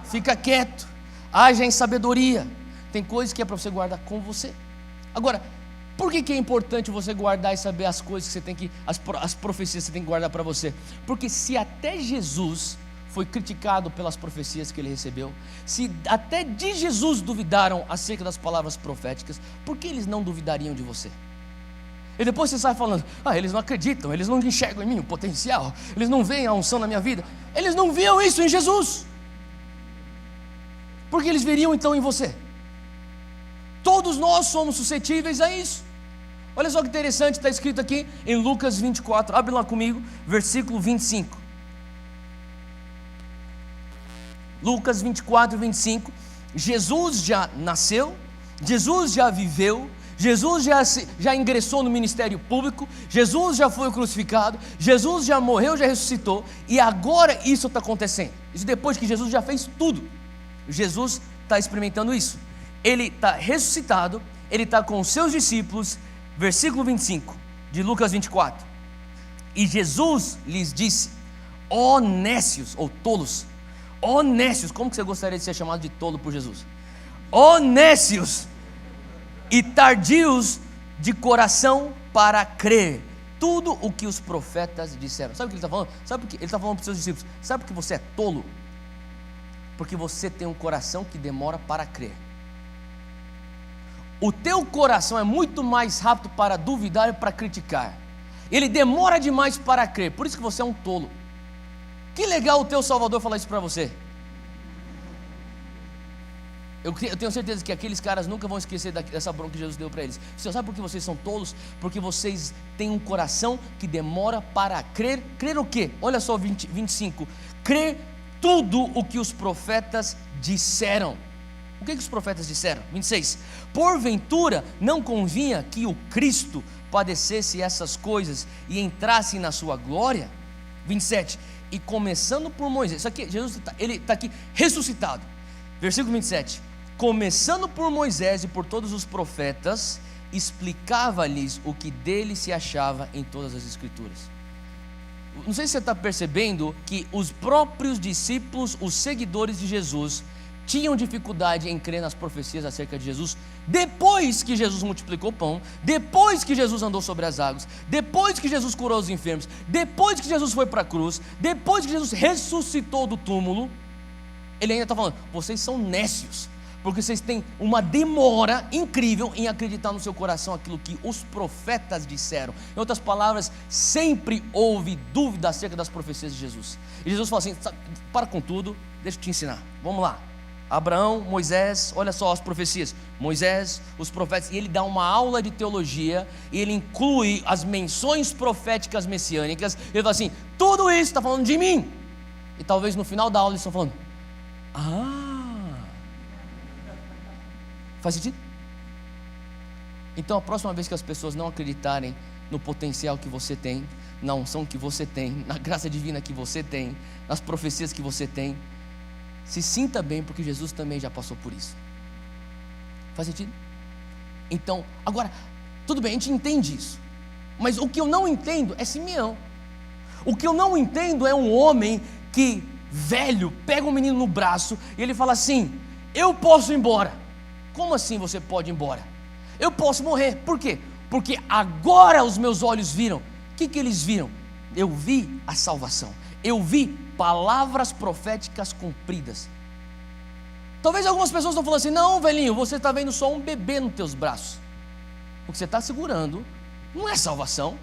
fica quieto, haja em sabedoria. Tem coisas que é para você guardar com você. Agora, por que é importante você guardar e saber as coisas que você tem que, as profecias que você tem que guardar para você? Porque se até Jesus foi criticado pelas profecias que ele recebeu, se até de Jesus duvidaram acerca das palavras proféticas, por que eles não duvidariam de você? E depois você sai falando: ah, eles não acreditam, eles não enxergam em mim o potencial, eles não veem a unção na minha vida. Eles não viam isso em Jesus, por que eles veriam então em você? Todos nós somos suscetíveis a isso. Olha só que interessante, está escrito aqui em Lucas 24, abre lá comigo, versículo 25. Lucas 24, 25, Jesus já nasceu, Jesus já viveu, Jesus já ingressou no ministério público, Jesus já foi crucificado, Jesus já morreu, já ressuscitou, e agora isso está acontecendo. Isso depois que Jesus já fez tudo. Jesus está experimentando isso. Ele está ressuscitado, ele está com os seus discípulos, versículo 25 de Lucas 24. E Jesus lhes disse: ó nécios, ou tolos, ó nécios. Como que você gostaria de ser chamado de tolo por Jesus? Ó nécios e tardios de coração para crer tudo o que os profetas disseram. Sabe o que ele está falando? Sabe o que ele está falando para os seus discípulos? Sabe por que você é tolo? Porque você tem um coração que demora para crer. O teu coração é muito mais rápido para duvidar e para criticar. Ele demora demais para crer. Por isso que você é um tolo. Que legal o teu Salvador falar isso para você. Eu tenho certeza que aqueles caras nunca vão esquecer dessa bronca que Jesus deu para eles. Você sabe por que vocês são tolos? Porque vocês têm um coração que demora para crer. Crer o quê? Olha só 25. Crer tudo o que os profetas disseram. O que os profetas disseram? 26. Porventura não convinha que o Cristo padecesse essas coisas e entrasse na sua glória? 27. E começando por Moisés. Isso aqui, Jesus ele está aqui ressuscitado. Versículo 27. Começando por Moisés e por todos os profetas, explicava-lhes o que dele se achava em todas as escrituras. Não sei se você está percebendo que os próprios discípulos, os seguidores de Jesus, tinham dificuldade em crer nas profecias acerca de Jesus, depois que Jesus multiplicou o pão, depois que Jesus andou sobre as águas, depois que Jesus curou os enfermos, depois que Jesus foi para a cruz, depois que Jesus ressuscitou do túmulo. Ele ainda está falando: vocês são nécios, porque vocês têm uma demora incrível em acreditar no seu coração aquilo que os profetas disseram. Em outras palavras, sempre houve dúvida acerca das profecias de Jesus. E Jesus fala assim: para com tudo, deixa eu te ensinar, vamos lá. Abraão, Moisés, olha só as profecias, Moisés, os profetas, e ele dá uma aula de teologia, e ele inclui as menções proféticas messiânicas. Ele fala assim: tudo isso está falando de mim. E talvez no final da aula eles estão falando: faz sentido? Então a próxima vez que as pessoas não acreditarem no potencial que você tem, na unção que você tem, na graça divina que você tem, nas profecias que você tem, se sinta bem, porque Jesus também já passou por isso. Faz sentido? Então, agora, tudo bem, a gente entende isso, mas o que eu não entendo é Simeão. O que eu não entendo é um homem que, velho, pega um menino no braço e ele fala assim: eu posso ir embora. Como assim você pode ir embora? Eu posso morrer. Por quê? Porque agora os meus olhos viram. O que eles viram? Eu vi a salvação. Eu vi palavras proféticas cumpridas. Talvez algumas pessoas estão falando assim: não, velhinho, você está vendo só um bebê nos teus braços. O que você está segurando não é salvação.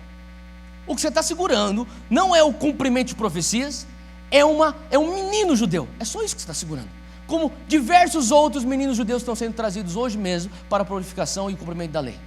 O que você está segurando não é o cumprimento de profecias. É um menino judeu. É só isso que você está segurando. Como diversos outros meninos judeus estão sendo trazidos hoje mesmo para a purificação e cumprimento da lei.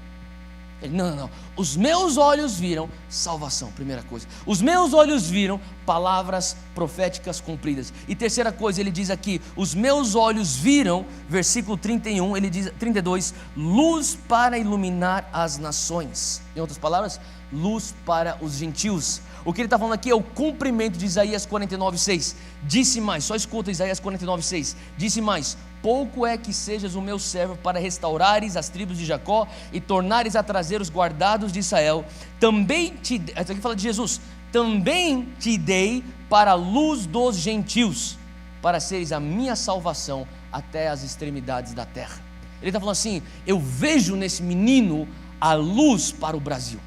Ele: não. Os meus olhos viram salvação, primeira coisa. Os meus olhos viram palavras proféticas cumpridas. E terceira coisa, ele diz aqui: os meus olhos viram, versículo 31, ele diz, 32, luz para iluminar as nações. Em outras palavras, luz para os gentios. O que ele está falando aqui é o cumprimento de Isaías 49:6. Disse mais, só escuta Isaías 49:6. Disse mais: pouco é que sejas o meu servo para restaurares as tribos de Jacó e tornares a trazer os guardados de Israel. Também te, aqui fala de Jesus, também te dei para a luz dos gentios, para seres a minha salvação até as extremidades da terra. Ele está falando assim: eu vejo nesse menino a luz para o Brasil.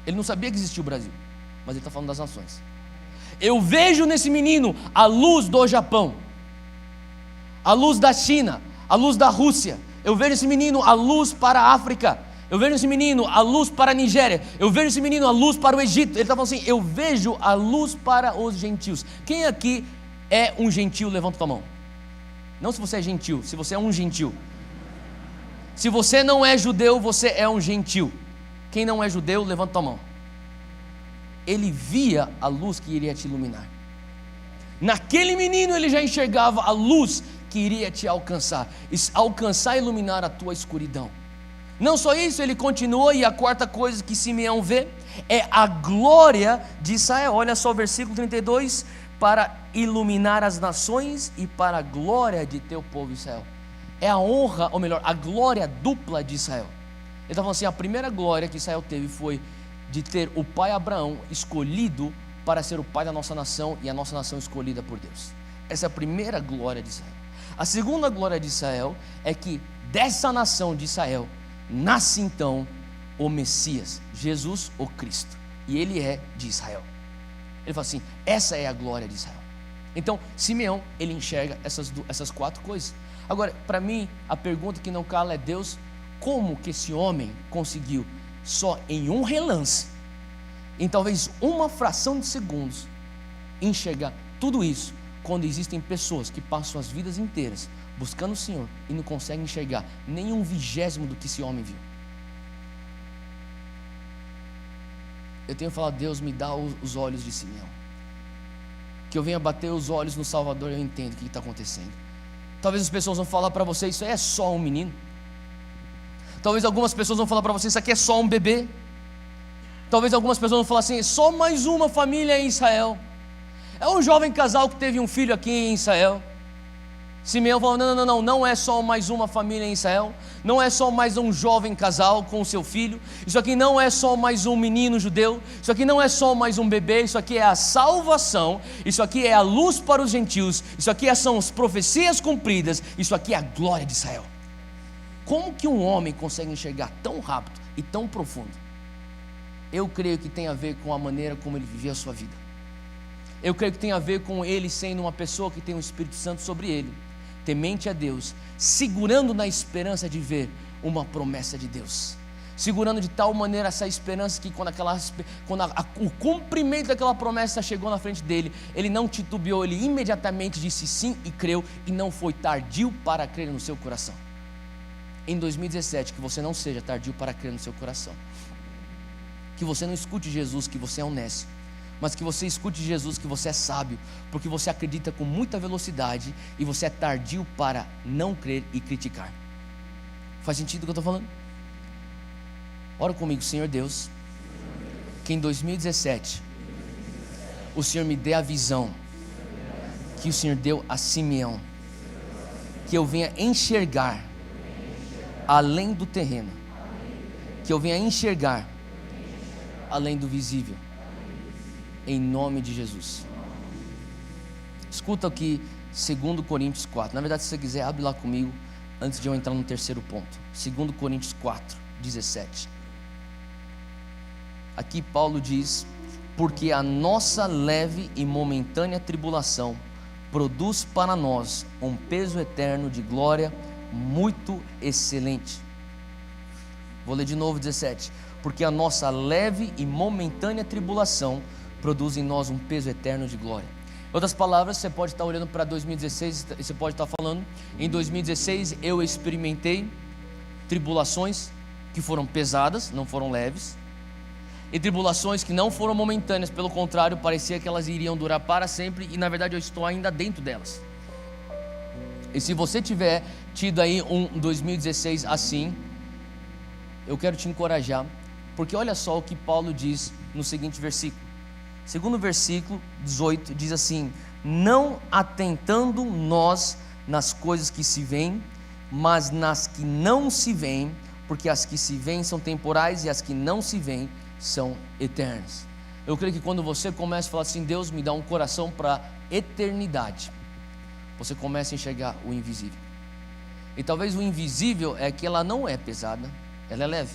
Ele não sabia que existia o Brasil, mas ele está falando das nações. Eu vejo nesse menino a luz do Japão, a luz da China, a luz da Rússia. Eu vejo esse menino a luz para a África. Eu vejo esse menino a luz para a Nigéria. Eu vejo esse menino a luz para o Egito. Ele está falando assim: eu vejo a luz para os gentios. Quem aqui é um gentio? Levanta tua mão. Não se você é gentil, se você é um gentil. Se você não é judeu, você é um gentil. Quem não é judeu, levanta tua mão. Ele via a luz que iria te iluminar. Naquele menino ele já enxergava a luz que iria te alcançar e iluminar a tua escuridão. Não só isso, ele continua, e a quarta coisa que Simeão vê é a glória de Israel. Olha só o versículo 32, para iluminar as nações e para a glória de teu povo Israel. É a honra, ou melhor, a glória dupla de Israel. Ele está falando assim, a primeira glória que Israel teve foi de ter o pai Abraão escolhido para ser o pai da nossa nação, e a nossa nação escolhida por Deus. Essa é a primeira glória de Israel. A segunda glória de Israel é que dessa nação de Israel nasce então o Messias, Jesus, o Cristo, e ele é de Israel. Ele fala assim, essa é a glória de Israel. Então Simeão, ele enxerga essas quatro coisas. Agora, para mim, a pergunta que não cala é, Deus, como que esse homem conseguiu só em um relance, em talvez uma fração de segundos, enxergar tudo isso, quando existem pessoas que passam suas vidas inteiras buscando o Senhor e não conseguem enxergar nem 1/20 do que esse homem viu? Eu tenho falado, Deus, me dá os olhos de Simeão, que eu venha bater os olhos no Salvador e eu entendo o que está acontecendo. Talvez as pessoas vão falar para você, isso aí é só um menino. Talvez algumas pessoas vão falar para você, isso aqui é só um bebê. Talvez algumas pessoas vão falar assim, só mais uma família em Israel. É um jovem casal que teve um filho aqui em Israel. Simeão falou, não é só mais uma família em Israel, não é só mais um jovem casal com o seu filho, isso aqui não é só mais um menino judeu, isso aqui não é só mais um bebê, isso aqui é a salvação, isso aqui é a luz para os gentios, isso aqui são as profecias cumpridas, isso aqui é a glória de Israel. Como que um homem consegue enxergar tão rápido e tão profundo? Eu creio que tem a ver com a maneira como ele vivia a sua vida. Eu creio que tem a ver com ele sendo uma pessoa que tem o Espírito Santo sobre ele, temente a Deus, segurando na esperança de ver uma promessa de Deus, segurando de tal maneira essa esperança que quando o cumprimento daquela promessa chegou na frente dele, ele não titubeou, ele imediatamente disse sim e creu, e não foi tardio para crer no seu coração. Em 2017, que você não seja tardio para crer no seu coração, que você não escute Jesus que você é honesto, mas que você escute Jesus que você é sábio, porque você acredita com muita velocidade e você é tardio para não crer e criticar. Faz sentido o que eu estou falando? Ora comigo, Senhor Deus, que em 2017 o Senhor me dê a visão que o Senhor deu a Simeão, que eu venha enxergar além do terreno, que eu venha enxergar além do visível, em nome de Jesus. Escuta aqui 2 Coríntios 4. Na verdade, se você quiser, abre lá comigo antes de eu entrar no terceiro ponto. 2 Coríntios 4, 17. Aqui Paulo diz, porque a nossa leve e momentânea tribulação produz para nós um peso eterno de glória muito excelente. Vou ler de novo 17. Porque a nossa leve e momentânea tribulação produz em nós um peso eterno de glória. Em outras palavras, você pode estar olhando para 2016 e você pode estar falando, em 2016 eu experimentei tribulações que foram pesadas, não foram leves, e tribulações que não foram momentâneas, pelo contrário, parecia que elas iriam durar para sempre, e na verdade eu estou ainda dentro delas. E se você tiver tido aí um 2016 assim, eu quero te encorajar, porque olha só o que Paulo diz no seguinte versículo. Segundo versículo 18 diz assim, não atentando nós nas coisas que se veem, mas nas que não se veem, porque as que se veem são temporais e as que não se veem são eternas. Eu creio que quando você começa a falar assim, Deus me dá um coração para eternidade, você começa a enxergar o invisível. E talvez o invisível é que ela não é pesada, ela é leve.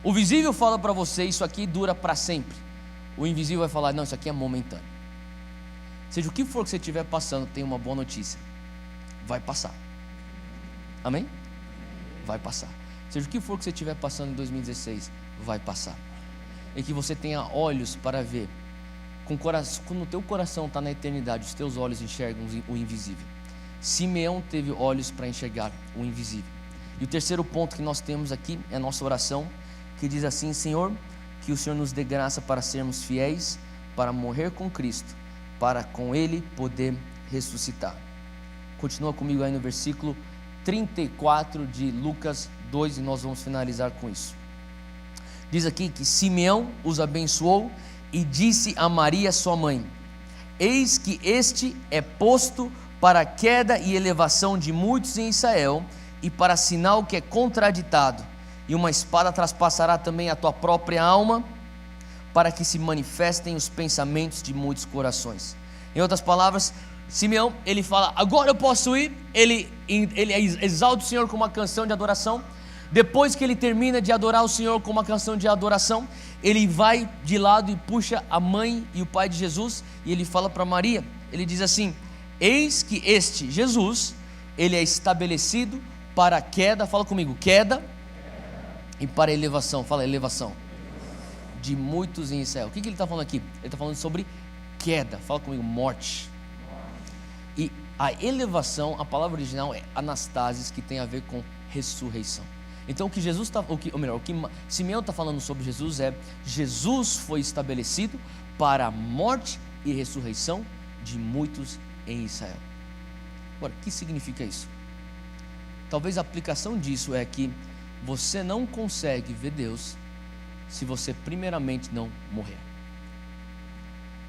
O visível fala para você, isso aqui dura para sempre. O invisível vai falar, não, isso aqui é momentâneo. Seja o que for que você estiver passando, tem uma boa notícia, vai passar. Amém? Vai passar. Seja o que for que você estiver passando em 2016, vai passar. E que você tenha olhos para ver. Quando o teu coração está na eternidade, os teus olhos enxergam o invisível. Simeão teve olhos para enxergar o invisível. E o terceiro ponto que nós temos aqui é a nossa oração, que diz assim, Senhor, que o Senhor nos dê graça para sermos fiéis, para morrer com Cristo, para com ele poder ressuscitar. Continua comigo aí no versículo 34 de Lucas 2 e nós vamos finalizar com isso. Diz aqui que Simeão os abençoou e disse a Maria sua mãe: eis que este é posto para a queda e elevação de muitos em Israel, e para sinal que é contraditado, e uma espada traspassará também a tua própria alma, para que se manifestem os pensamentos de muitos corações. Em outras palavras, Simeão, ele fala: agora eu posso ir. Ele exalta o Senhor com uma canção de adoração. Depois que ele termina de adorar o Senhor com uma canção de adoração, ele vai de lado e puxa a mãe e o pai de Jesus, e ele fala para Maria, ele diz assim: eis que este Jesus, ele é estabelecido para a queda, fala comigo, queda, e para a elevação, fala elevação, de muitos em Israel. O que ele está falando aqui? Ele está falando sobre queda, fala comigo, morte. E a elevação, a palavra original é anastasis, que tem a ver com ressurreição. Então o que Simeão está falando sobre Jesus é: Jesus foi estabelecido para a morte e ressurreição de muitos em Israel. Agora, o que significa isso? Talvez a aplicação disso é que você não consegue ver Deus se você primeiramente não morrer.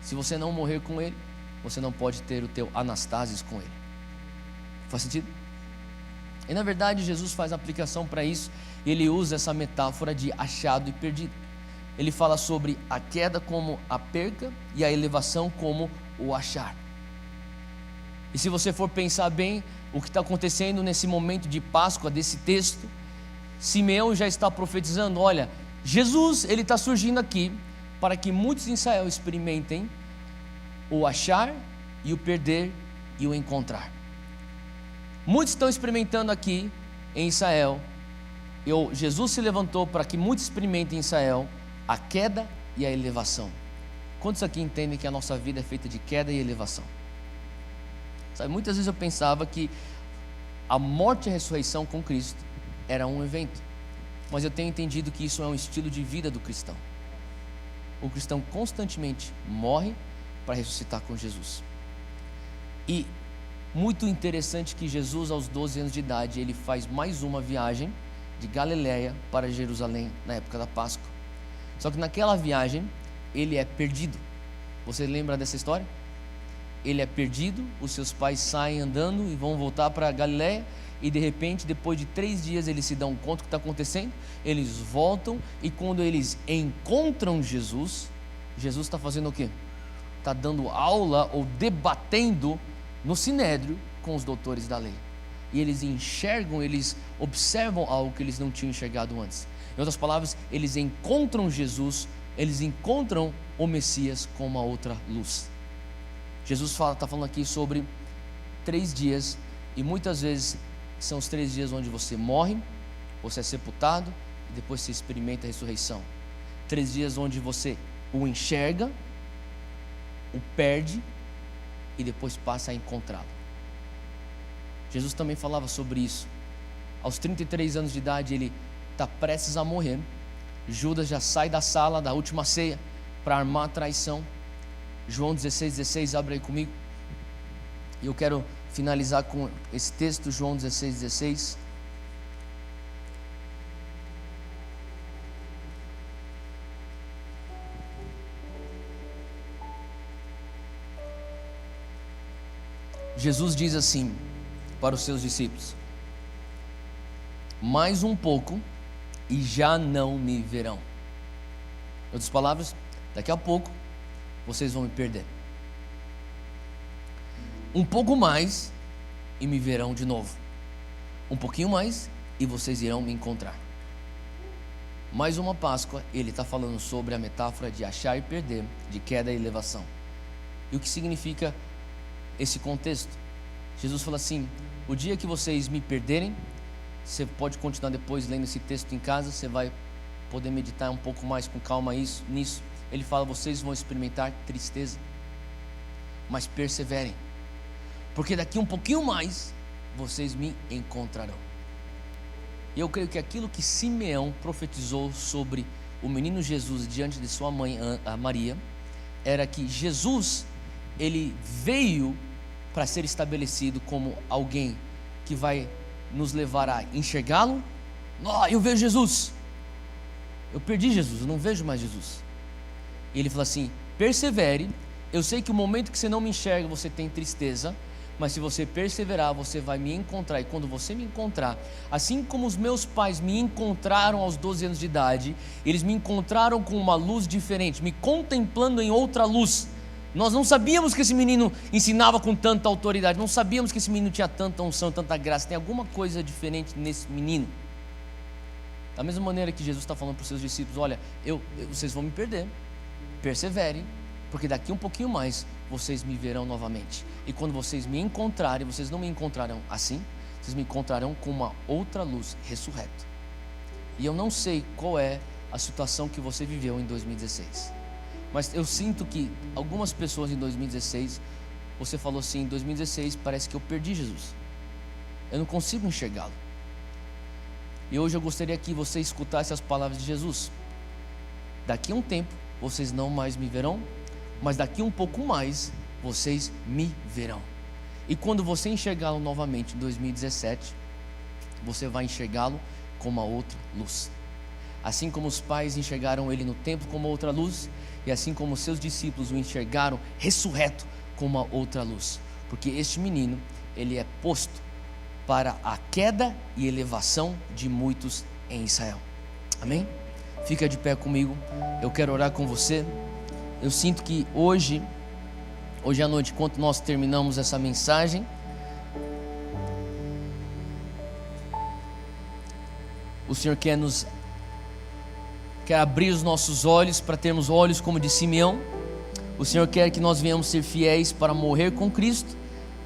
Se você não morrer com Ele, você não pode ter o teu anastasis com Ele. Faz sentido? E na verdade Jesus faz aplicação para isso. Ele usa essa metáfora de achado e perdido. Ele fala sobre a queda como a perca e a elevação como o achar. E se você for pensar bem o que está acontecendo nesse momento de Páscoa, desse texto, Simeão já está profetizando: olha, Jesus, ele está surgindo aqui para que muitos em Israel experimentem o achar e o perder e o encontrar. Muitos estão experimentando aqui em Israel. Jesus se levantou para que muitos experimentem em Israel a queda e a elevação. Quantos aqui entendem que a nossa vida é feita de queda e elevação? Sabe, muitas vezes eu pensava que a morte e a ressurreição com Cristo era um evento, mas eu tenho entendido que isso é um estilo de vida do cristão. O cristão constantemente morre para ressuscitar com Jesus. E muito interessante que Jesus, aos 12 anos de idade, ele faz mais uma viagem de Galileia para Jerusalém na época da Páscoa. Só que naquela viagem ele é perdido. Você lembra dessa história? Ele é perdido, os seus pais saem andando e vão voltar para Galileia, e de repente, depois de 3 dias, eles se dão conta do que está acontecendo. Eles voltam, e quando eles encontram Jesus, Jesus está fazendo o quê? Está dando aula ou debatendo no sinédrio com os doutores da lei. E eles enxergam, eles observam algo que eles não tinham enxergado antes. Em outras palavras, eles encontram Jesus, eles encontram o Messias com uma outra luz. Jesus está falando aqui sobre 3 dias, e muitas vezes são os 3 dias onde você morre, você é sepultado, e depois você experimenta a ressurreição. 3 dias onde você o enxerga, o perde, e depois passa a encontrá-lo. Jesus também falava sobre isso. Aos 33 anos de idade, ele está prestes a morrer. Judas já sai da sala da última ceia para armar a traição. João 16,16, abre aí comigo. E eu quero finalizar com esse texto, João 16,16. Jesus diz assim para os seus discípulos: mais um pouco e já não me verão. Em outras palavras, daqui a pouco vocês vão me perder. Um pouco mais e me verão de novo. Um pouquinho mais e vocês irão me encontrar. Mais uma Páscoa, ele está falando sobre a metáfora de achar e perder, de queda e elevação. E o que significa esse contexto? Jesus fala assim: o dia que vocês me perderem, você pode continuar depois lendo esse texto em casa, você vai poder meditar um pouco mais com calma nisso. Ele fala: vocês vão experimentar tristeza, mas perseverem, porque daqui um pouquinho mais vocês me encontrarão. E eu creio que aquilo que Simeão profetizou sobre o menino Jesus diante de sua mãe, a Maria, era que Jesus, ele veio para ser estabelecido como alguém que vai nos levar a enxergá-lo. Eu vejo Jesus, eu perdi Jesus, eu não vejo mais Jesus. E ele fala assim: persevere. Eu sei que o momento que você não me enxerga, você tem tristeza, mas se você perseverar, você vai me encontrar. E quando você me encontrar, assim como os meus pais me encontraram aos 12 anos de idade, eles me encontraram com uma luz diferente, me contemplando em outra luz. Nós não sabíamos que esse menino ensinava com tanta autoridade, não sabíamos que esse menino tinha tanta unção, tanta graça. Tem alguma coisa diferente nesse menino. Da mesma maneira que Jesus está falando para os seus discípulos: olha, vocês vão me perder, perseverem, porque daqui um pouquinho mais vocês me verão novamente. E quando vocês me encontrarem, vocês não me encontrarão assim, vocês me encontrarão com uma outra luz, ressurreto. E eu não sei qual é a situação que você viveu em 2016, mas eu sinto que algumas pessoas em 2016, você falou assim: em 2016 parece que eu perdi Jesus, eu não consigo enxergá-lo. E hoje eu gostaria que você escutasse as palavras de Jesus: daqui a um tempo vocês não mais me verão, mas daqui um pouco mais vocês me verão. E quando você enxergá-lo novamente em 2017, você vai enxergá-lo com uma outra luz. Assim como os pais enxergaram ele no templo com uma outra luz, e assim como seus discípulos o enxergaram ressurreto com uma outra luz. Porque este menino, ele é posto para a queda e elevação de muitos em Israel. Amém? Fica de pé comigo, eu quero orar com você. Eu sinto que hoje à noite, enquanto nós terminamos essa mensagem, o Senhor quer abrir os nossos olhos para termos olhos como de Simeão. O Senhor quer que nós venhamos ser fiéis para morrer com Cristo,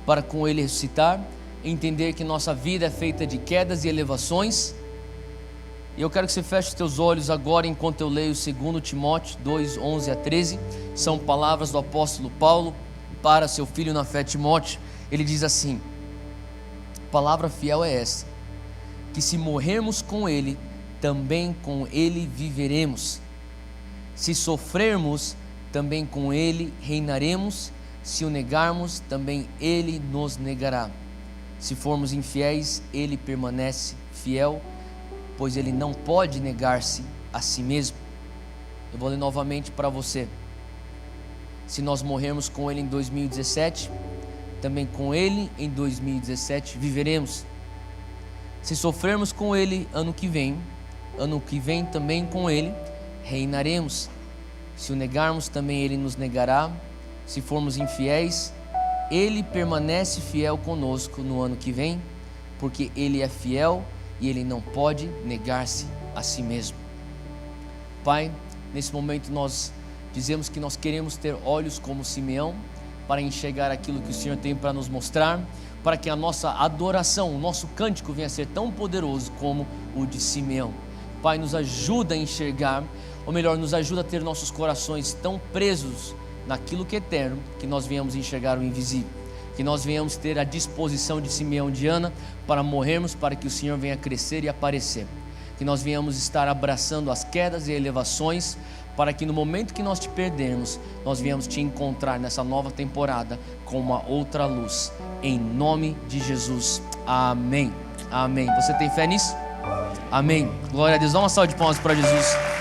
para com Ele ressuscitar, entender que nossa vida é feita de quedas e elevações. E eu quero que você feche os teus olhos agora enquanto eu leio 2 Timóteo 2, 11 a 13. São palavras do apóstolo Paulo para seu filho na fé Timóteo. Ele diz assim: palavra fiel é essa, que se morrermos com Ele, também com Ele viveremos. Se sofrermos, também com Ele reinaremos. Se o negarmos, também Ele nos negará. Se formos infiéis, Ele permanece fiel, pois Ele não pode negar-se a si mesmo. Eu vou ler novamente para você. Se nós morrermos com Ele em 2017, também com Ele em 2017 viveremos. Se sofrermos com Ele ano que vem também com Ele reinaremos. Se o negarmos, também Ele nos negará. Se formos infiéis, Ele permanece fiel conosco no ano que vem, porque Ele é fiel e Ele não pode negar-se a si mesmo. Pai, nesse momento nós dizemos que nós queremos ter olhos como Simeão, para enxergar aquilo que o Senhor tem para nos mostrar, para que a nossa adoração, o nosso cântico venha a ser tão poderoso como o de Simeão. Pai, nos ajuda a enxergar, ou melhor, nos ajuda a ter nossos corações tão presos naquilo que é eterno, que nós venhamos enxergar o invisível, que nós venhamos ter a disposição de Simeão, de Ana, para morrermos, para que o Senhor venha crescer e aparecer, que nós venhamos estar abraçando as quedas e elevações, para que no momento que nós te perdermos, nós venhamos te encontrar nessa nova temporada com uma outra luz, em nome de Jesus, amém, amém. Você tem fé nisso? Amém, glória a Deus. Dá uma salva de palmas para Jesus.